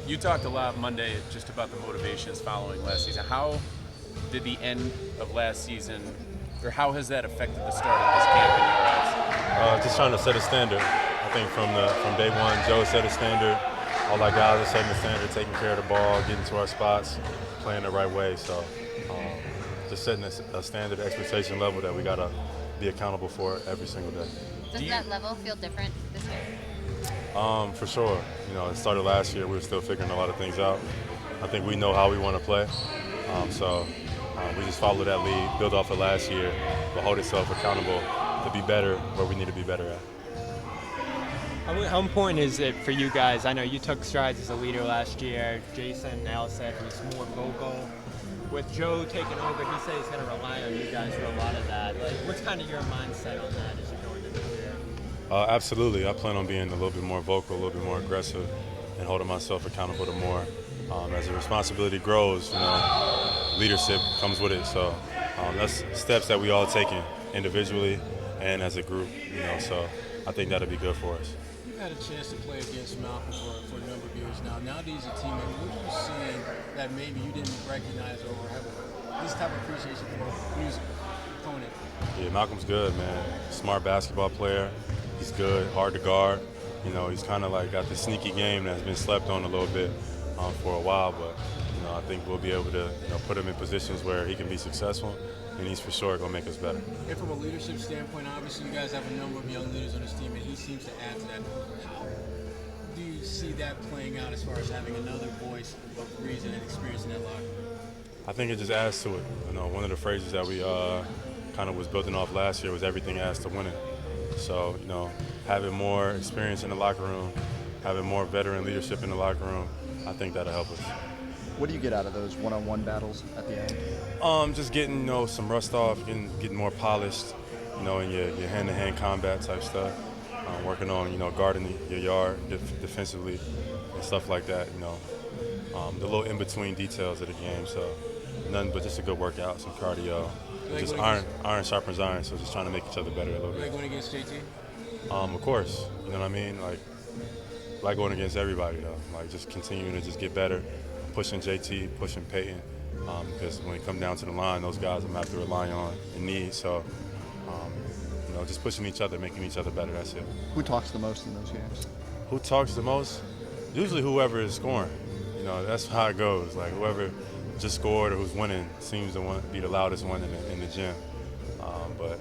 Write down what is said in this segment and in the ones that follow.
You talked a lot Monday just about the motivations following last season. How did the end of last season, or how has that affected the start of this camp in your eyes? Just trying to set a standard. I think from day one, Joe set a standard. All our guys are setting the standard, taking care of the ball, getting to our spots, playing the right way. So just setting a standard expectation level that we got to be accountable for every single day. Does that level feel different this year? For sure. It started last year. We were still figuring a lot of things out. I think we know how we want to play. So we just follow that lead, build off of last year, but hold itself accountable to be better where we need to be better at. How important is it for you guys? I know you took strides as a leader last year. Jayson now said he was more vocal. With Joe taking over, he said he's going to rely on you guys for a lot of that. What's kind of your mindset on that as you're going into the year? Absolutely. I plan on being a little bit more vocal, a little bit more aggressive, and holding myself accountable to more. As the responsibility grows, leadership comes with it. So that's steps that we all taking individually and as a group. So I think that'll be good for us. You've had a chance to play against Malcolm for a number of years now. Now that he's a teammate, what are you seeing that maybe you didn't recognize or have this type of appreciation for his opponent? Yeah, Malcolm's good, man. Smart basketball player. He's good, hard to guard. He's kind of got this sneaky game that's been slept on a little bit for a while, but I think we'll be able to put him in positions where he can be successful, and he's for sure going to make us better. And from a leadership standpoint, obviously you guys have a number of young leaders on this team, and he seems to add to that. How do you see that playing out as far as having another voice of reason and experience in that locker room? I think it just adds to it. One of the phrases that we kind of was building off last year was everything adds to winning. So, having more experience in the locker room, having more veteran leadership in the locker room, I think that'll help us. What do you get out of those one-on-one battles at the end? Just getting some rust off, getting more polished, in your hand-to-hand combat type stuff. Working on guarding your yard defensively and stuff like that. The little in-between details of the game. So nothing but just a good workout, some cardio. Just iron sharpens iron. So just trying to make each other better a little bit. Like going against JT? Of course. You know what I mean? Like going against everybody though. Just continuing to just get better. Pushing JT, pushing Peyton, because when it comes down to the line, those guys I'm going to have to rely on and need. So, just pushing each other, making each other better, that's it. Who talks the most in those games? Who talks the most? Usually whoever is scoring. That's how it goes. Whoever just scored or who's winning seems to be the loudest one in the gym. But,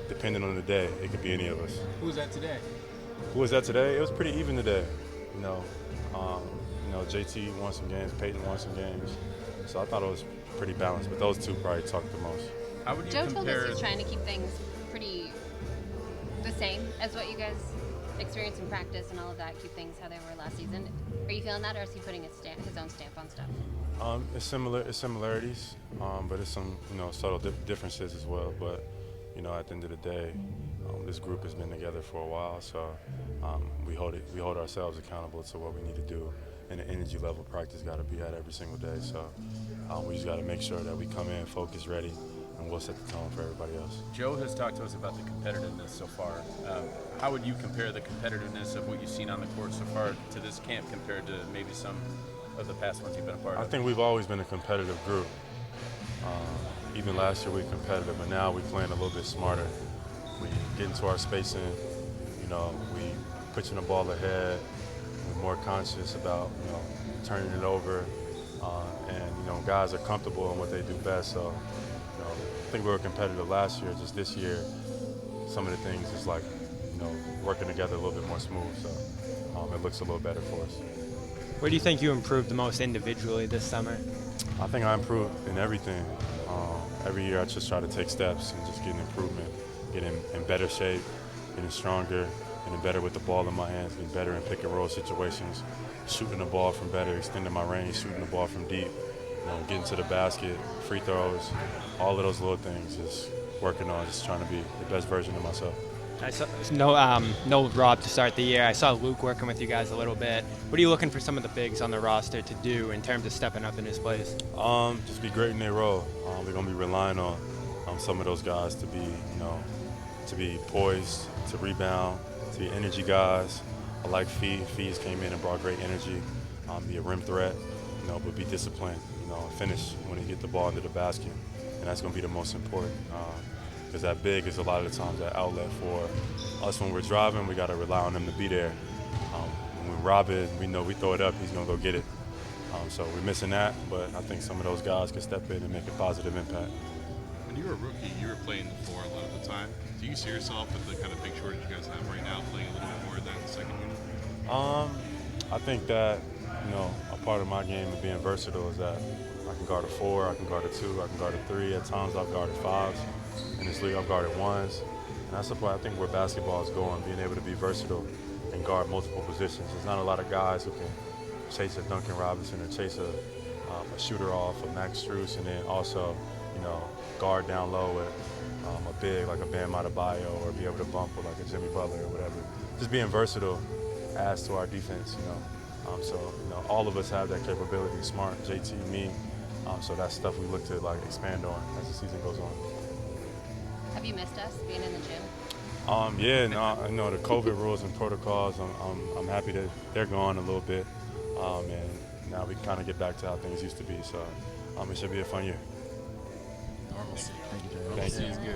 depending on the day, it could be any of us. Who was that today? Who was that today? It was pretty even today. JT won some games, Peyton won some games. So I thought it was pretty balanced, but those two probably talked the most. How would you Joe compare? told us he's trying to keep things pretty the same as what you guys experienced in practice and all of that, keep things how they were last season. Are you feeling that, or is he putting his own stamp on stuff? It's similarities, but it's some subtle differences as well. But at the end of the day, this group has been together for a while, so we hold ourselves accountable to what we need to do. And the energy level practice got to be at every single day. So we just got to make sure that we come in focused, ready, and we'll set the tone for everybody else. Joe has talked to us about the competitiveness so far. How would you compare the competitiveness of what you've seen on the court so far to this camp compared to maybe some of the past ones you've been a part of? I think we've always been a competitive group. Even last year we were competitive, but now we're playing a little bit smarter. We get into our spacing, we pitching the ball ahead. We're more conscious about turning it over, and guys are comfortable in what they do best. So I think we were competitive last year. Just this year, some of the things is working together a little bit more smooth. So it looks a little better for us. Where do you think you improved the most individually this summer? I think I improved in everything. Every year I just try to take steps and just get an improvement, getting in better shape, getting stronger, getting better with the ball in my hands, getting better in pick and roll situations, shooting the ball from better, extending my range, shooting the ball from deep, getting to the basket, free throws, all of those little things, just working on, just trying to be the best version of myself. I saw no Rob to start the year. I saw Luke working with you guys a little bit. What are you looking for some of the bigs on the roster to do in terms of stepping up in his place? Just be great in their role. We're gonna be relying on some of those guys to be poised, to rebound, to be energy guys. I like Fees came in and brought great energy. be a rim threat, but be disciplined, and finish when he get the ball into the basket. And that's going to be the most important. Because that big is a lot of the times that outlet for us when we're driving. We got to rely on him to be there. When we rob it, we know we throw it up, he's going to go get it. So we're missing that, but I think some of those guys can step in and make a positive impact. When you were a rookie, you were playing the floor a lot of the time. Do you see yourself with the kind of big shortage you guys have right now playing a little bit more than the second unit? I think that, a part of my game of being versatile is that I can guard a 4, I can guard a 2, I can guard a 3. At times I've guarded 5s. In this league I've guarded 1s. And that's the point I think where basketball is going, being able to be versatile and guard multiple positions. There's not a lot of guys who can chase a Duncan Robinson or chase a shooter off of Max Strus, and then also, guard down low with a big like a Bam Adebayo, or be able to bump with like a Jimmy Butler or whatever. Just being versatile adds to our defense, So, all of us have that capability, Smart, JT, me. So that's stuff we look to like expand on as the season goes on. Have you missed us being in the gym? The COVID rules and protocols, I'm happy that they're gone a little bit. And now we can kind of get back to how things used to be. So it should be a fun year. Thank you, Jay. Thank you. Is good.